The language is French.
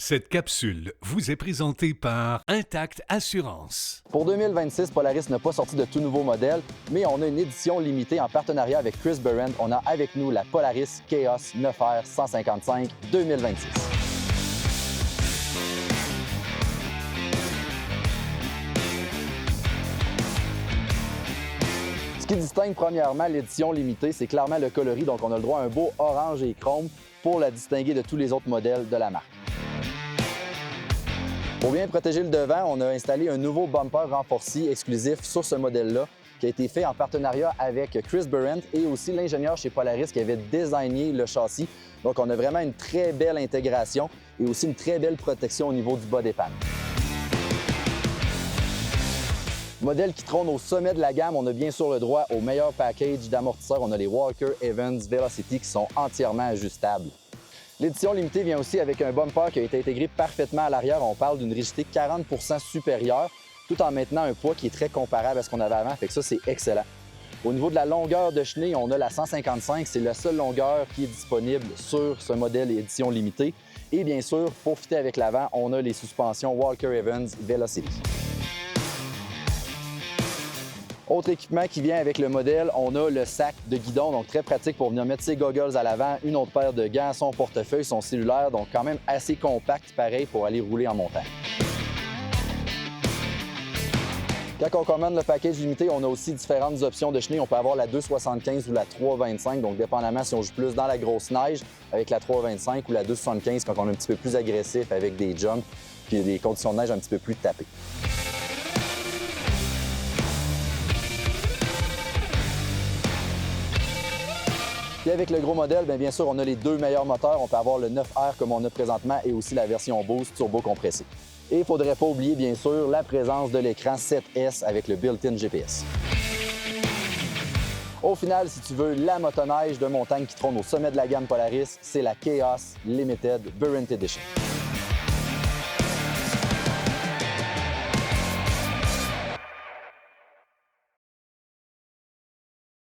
Cette capsule vous est présentée par Intact Assurance. Pour 2026, Polaris n'a pas sorti de tout nouveau modèle, mais on a une édition limitée en partenariat avec Chris Burrent. On a avec nous la Polaris Chaos 9R 155 2026. Ce qui distingue premièrement l'édition limitée, c'est clairement le coloris. Donc on a le droit à un beau orange et chrome pour la distinguer de tous les autres modèles de la marque. Pour bien protéger le devant, on a installé un nouveau bumper renforcé exclusif sur ce modèle-là qui a été fait en partenariat avec Chris Burrent et aussi l'ingénieur chez Polaris qui avait designé le châssis. Donc, on a vraiment une très belle intégration et aussi une très belle protection au niveau du bas des pannes. Modèle qui trône au sommet de la gamme, on a bien sûr le droit au meilleur package d'amortisseurs. On a les Walker Evans Velocity qui sont entièrement ajustables. L'édition limitée vient aussi avec un bumper qui a été intégré parfaitement à l'arrière. On parle d'une rigidité 40% supérieure, tout en maintenant un poids qui est très comparable à ce qu'on avait avant. Fait que ça, c'est excellent. Au niveau de la longueur de chenille, on a la 155. C'est la seule longueur qui est disponible sur ce modèle édition limitée. Et bien sûr, pour fitter avec l'avant, on a les suspensions Walker Evans Velocity. Autre équipement qui vient avec le modèle, on a le sac de guidon, donc très pratique pour venir mettre ses goggles à l'avant, une autre paire de gants, son portefeuille, son cellulaire, donc quand même assez compact, pareil, pour aller rouler en montagne. Quand on commande le package limité, on a aussi différentes options de chenilles. On peut avoir la 275 ou la 325, donc dépendamment si on joue plus dans la grosse neige avec la 325 ou la 275 quand on est un petit peu plus agressif avec des jumps puis des conditions de neige un petit peu plus tapées. Puis avec le gros modèle, bien sûr, on a les deux meilleurs moteurs. On peut avoir le 9R comme on a présentement et aussi la version Boost turbo compressée. Et il ne faudrait pas oublier, bien sûr, la présence de l'écran 7S avec le built-in GPS. Au final, si tu veux la motoneige de montagne qui trône au sommet de la gamme Polaris, c'est la Chaos Limited Burrent Edition.